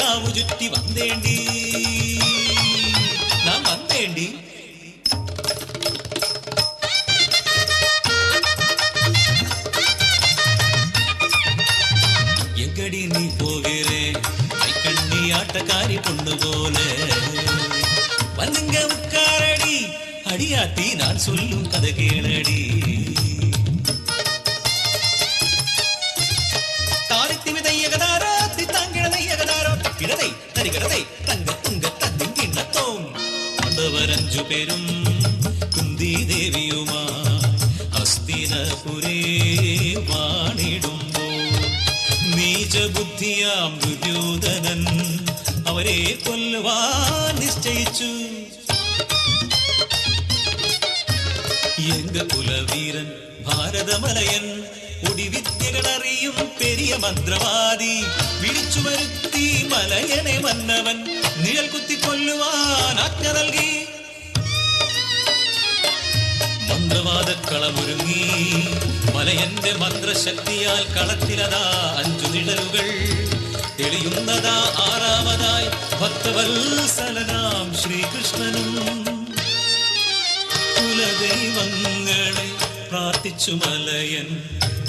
കാവു ചുറ്റി വന്നേണ്ടി നാം വന്നേണ്ടി. എങ്കടി നീ പോകേരേ കണ്ണി ആട്ടക്കാരി പൊണ്ണുപോലെ வந்துங்க உட்காரடி அடியாத்தி நான் சொல்லும் கதை கேளடி. தாரித்தி விதையகதாரோ தித்தாங்கிழதையகதாரோ கிழதை தரிகிழதை தங்க துங்க தத்திங்கிண்ணத்தோம் வந்தவரஞ்சு பேரும் குந்தி தேவியுமா ഹസ്തിനപുരേ വാണിടുമ്പോ നീച ബുദ്ധിയാം ദുര്യോധനൻ അവരെ കൊല്ലുവാൻ നിശ്ചയിച്ചു. എങ്ക കുലവീരൻ ഭാരതമലയൻ ഒടിവിദ്യകളറിയും പെരിയ മന്ത്രവാദി വിളിച്ചു വരുത്തി മലയനെ മന്നവൻ നിഴൽ കുത്തി കൊല്ലുവാൻ ആജ്ഞ നൽകി. മന്ത്രവാദക്കളമൊരുങ്ങി മലയന്റെ മന്ത്രശക്തിയാൽ കളത്തിലതാ 5 നിഴലുകൾ തെളിയുന്നതാ. 6ാമതായി ഭക്തവത്സലനാം ശ്രീകൃഷ്ണനും കുലദൈവങ്ങളെ പ്രാർത്ഥിച്ചു മലയൻ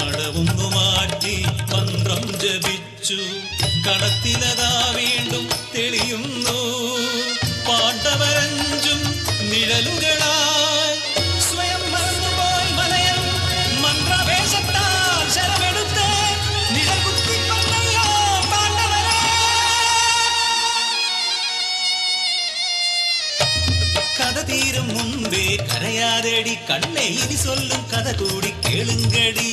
അടവുന്നു മാറ്റി മന്ത്രം ജപിച്ചു. കളത്തിലതാ വീണ്ടും തെളിയുന്നു പാണ്ഡവരഞ്ചും നിഴലുകളായി. സ്വയം മറന്നുപോയി മലയൻ മന്ത്രവേഷത്താൽ ശരമെടുത്ത് നിഴൽ കുത്തി കൊന്നല്ലോ പാണ്ഡവരെ. കഥ തീരും മുമ്പേ കരയാതെടി കണ്ണേ ഇനി சொல்லும் കഥ കൂടി കേളുങ്കടി.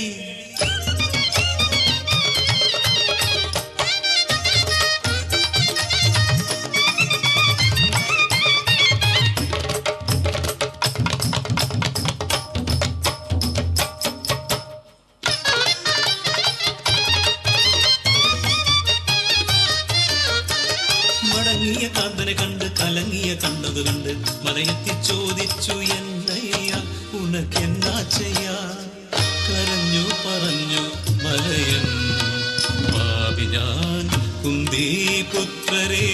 മടങ്ങിയ കാന്തനെ കണ്ട് കലങ്ങിയ കണ്ണത് കണ്ട് മലയെത്തി ചോദിച്ചു എന്നയ്യ ഉനക്കെന്നാ ചെയ്യാ. കരഞ്ഞു പറഞ്ഞു മലയൻ പാപി ഞാൻ കുന്തി പുത്രരെ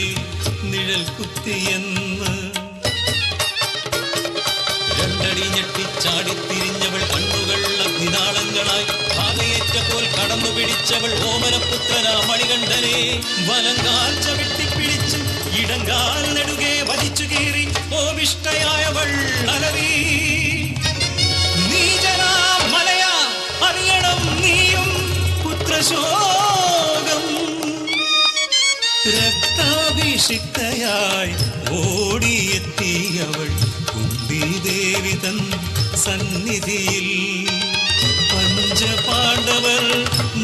നിഴൽ കുത്തിയെന്ന്. രണ്ടടി ഞെട്ടിച്ചാടിത്തിരിഞ്ഞവൾ കണ്ണുകൾ അഗ്നിനാളങ്ങളായി ഭാഗയേറ്റ പോൽ കടന്നു പിടിച്ചവൾ ഓമനപുത്രനാ മണികണ്ഠനെ വലങ്കാൽ ചവിട്ടിപ്പിടിച്ച് ഇടങ്കാൽ നെടുകെ വലിച്ചു കീറി ഓവിഷ്ടയായവൾ അലറി. നീചനാ മലയ അറിയണം നീയും പുത്രശോകം. രക്താഭിഷിക്തയായി ഓടിയെത്തിയവൾ കുന്തിദേവി തൻ സന്നിധിയിൽ. 5 പാണ്ഡവർ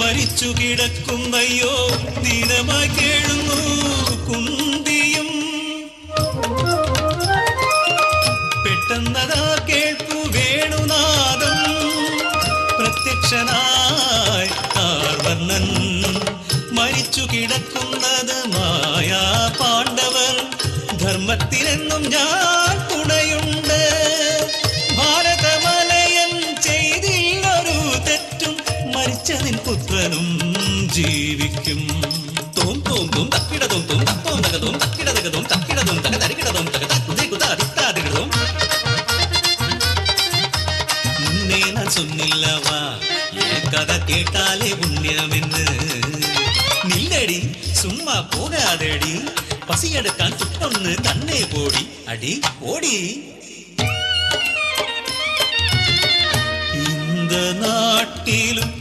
മരിച്ചു കിടക്കുന്നയ്യോ ദീനമായി കേഴുന്നു കുന്തിയും. പെട്ടെന്നതാ കേൾപ്പു വേണുനാദം പ്രത്യക്ഷനായി കാർവർണ്ണൻ. മരിച്ചു കിടക്കുന്നത് മായാ പാണ്ഡവർ ധർമ്മത്തിനെന്നും ഞാൻ തുണയുണ്ട്. ഭാരതമലയൻ ചെയ്തില്ലൊരു തെറ്റും മരിച്ചതിൻ പുത്രനും ജീവിക്കും. തോം തോം തോം തക്കിടതും തോം തത്തോം തകതും തക്കിടതകതും തക്കിടതും തക തരികിടതും തക കുതികുതാതിത്താതികിടതും. മുന്നേ ഞാൻ சொன்னில்லவா കഥ കേട്ടാലേ പുണ്യമെന്ന്. നില്ലടി സുമ്മാ പോകാതെടി പസിയെടുക്കാൻ തുട്ടൊന്ന് തന്നെ പോടി അടി ഓടി. இந்த நாட்டிலும்